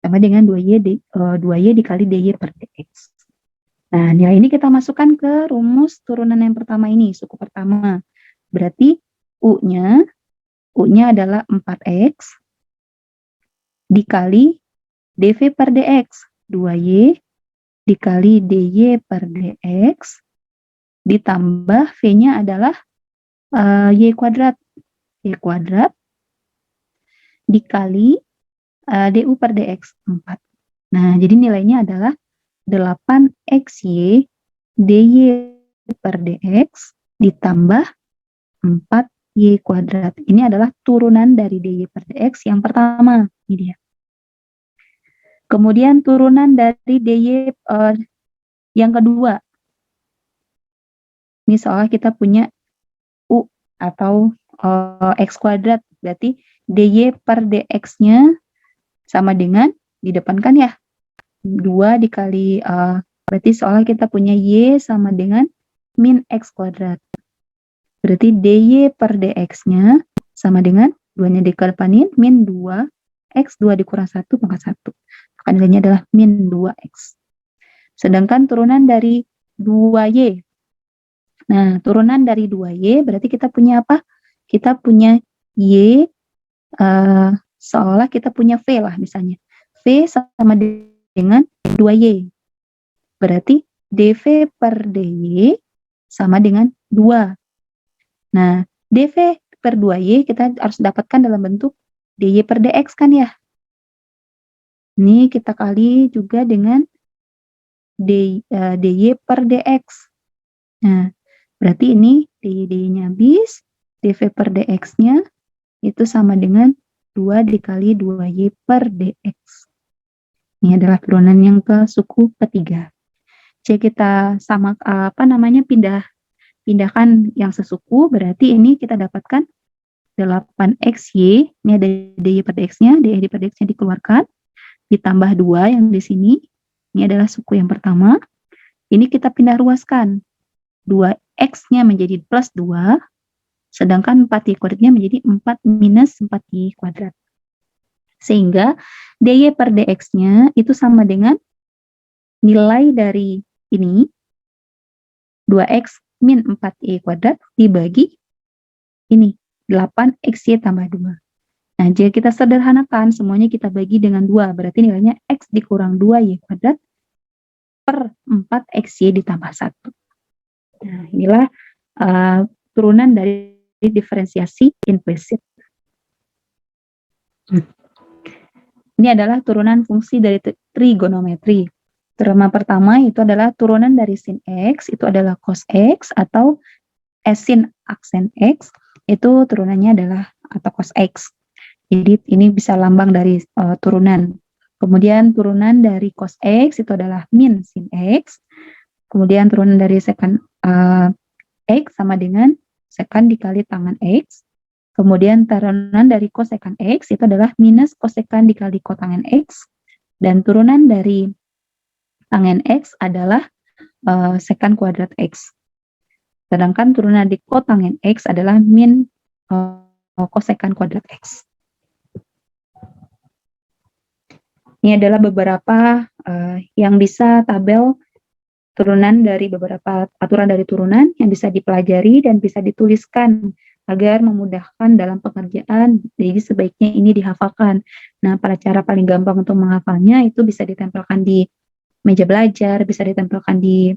sama dengan 2Y dikali DY per DX. Nah, nilai ini kita masukkan ke rumus turunan yang pertama ini, suku pertama. Berarti U-nya adalah 4X dikali dV per dx, 2Y dikali dy per dx, ditambah V-nya adalah Y kuadrat dikali du per dx, 4. Nah, jadi nilainya adalah 8xy dy per dx ditambah 4y kuadrat. Ini adalah turunan dari dy per dx yang pertama. Ini dia. Kemudian turunan dari dy yang kedua. Ini soalnya kita punya u atau x kuadrat. Berarti dy per dx-nya sama dengan, di depan kan ya, 2 dikali, berarti soalnya kita punya y sama dengan min x kuadrat. Berarti dy per dx-nya sama dengan 2-nya dikedepanin, min 2, x 2 dikurang 1, pangkat 1. Maka nilainya adalah min 2x. Sedangkan turunan dari 2y. Nah, turunan dari 2y berarti kita punya apa? Kita punya y, seolah kita punya v lah misalnya. V sama dengan 2y. Berarti dv per dy sama dengan 2. Nah, dv per 2y kita harus dapatkan dalam bentuk dy per dx kan ya. Ini kita kali juga dengan dy per dx. Nah, berarti ini dy-nya habis, dv per dx-nya itu sama dengan 2 dikali 2y per dx. Ini adalah turunan yang ke suku ketiga. Jika kita pindahkan yang sesuku, berarti ini kita dapatkan 8xy, ini ada dy per dx-nya, dy per dx-nya dikeluarkan, ditambah 2 yang di sini, ini adalah suku yang pertama, ini kita pindah ruaskan, 2x-nya menjadi plus 2, sedangkan 4y kuadratnya menjadi 4 minus 4y kuadrat. Sehingga dy per dx-nya itu sama dengan nilai dari ini, 2x min 4y kuadrat dibagi ini, 8xy tambah 2. Nah, jika kita sederhanakan, semuanya kita bagi dengan 2, berarti nilainya x dikurang 2y kuadrat per 4xy ditambah 1. Nah, inilah turunan dari diferensiasi implisit. Ini adalah turunan fungsi dari trigonometri. Teorema pertama itu adalah turunan dari sin x, itu adalah cos x, atau sin aksen x, itu turunannya adalah atau cos x. Jadi ini bisa lambang dari turunan. Kemudian turunan dari cos x itu adalah min sin x. Kemudian turunan dari secant x sama dengan secant dikali tangan x. Kemudian turunan dari kosekant x itu adalah minus kosekant dikali kotangen x. Dan turunan dari tangen x adalah sekant kuadrat x. Sedangkan turunan dari kotangen x adalah min kosekant kuadrat x. Ini adalah beberapa yang bisa tabel turunan dari beberapa aturan dari turunan yang bisa dipelajari dan bisa dituliskan agar memudahkan dalam pengerjaan. Jadi sebaiknya ini dihafalkan. Nah, pada cara paling gampang untuk menghafalnya itu bisa ditempelkan di meja belajar, bisa ditempelkan di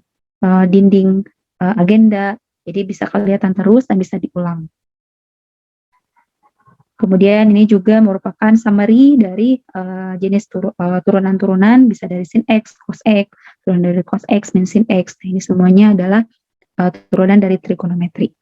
dinding agenda. Jadi bisa kelihatan terus dan bisa diulang. Kemudian ini juga merupakan summary dari jenis turunan-turunan, bisa dari sin x, cos x, turunan dari cos x, min sin x. Nah, ini semuanya adalah turunan dari trigonometri.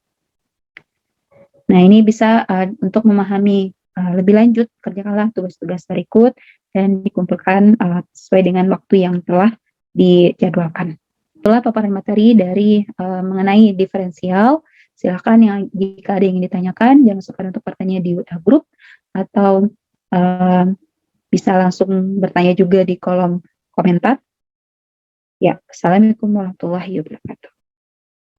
Nah, ini bisa untuk memahami lebih lanjut, kerjakanlah tugas-tugas berikut dan dikumpulkan sesuai dengan waktu yang telah dijadwalkan. Itulah paparan materi dari mengenai diferensial. Silakan yang jika ada yang ingin ditanyakan, jangan sukar untuk bertanya di grup atau bisa langsung bertanya juga di kolom komentar. Ya, assalamualaikum warahmatullahi wabarakatuh.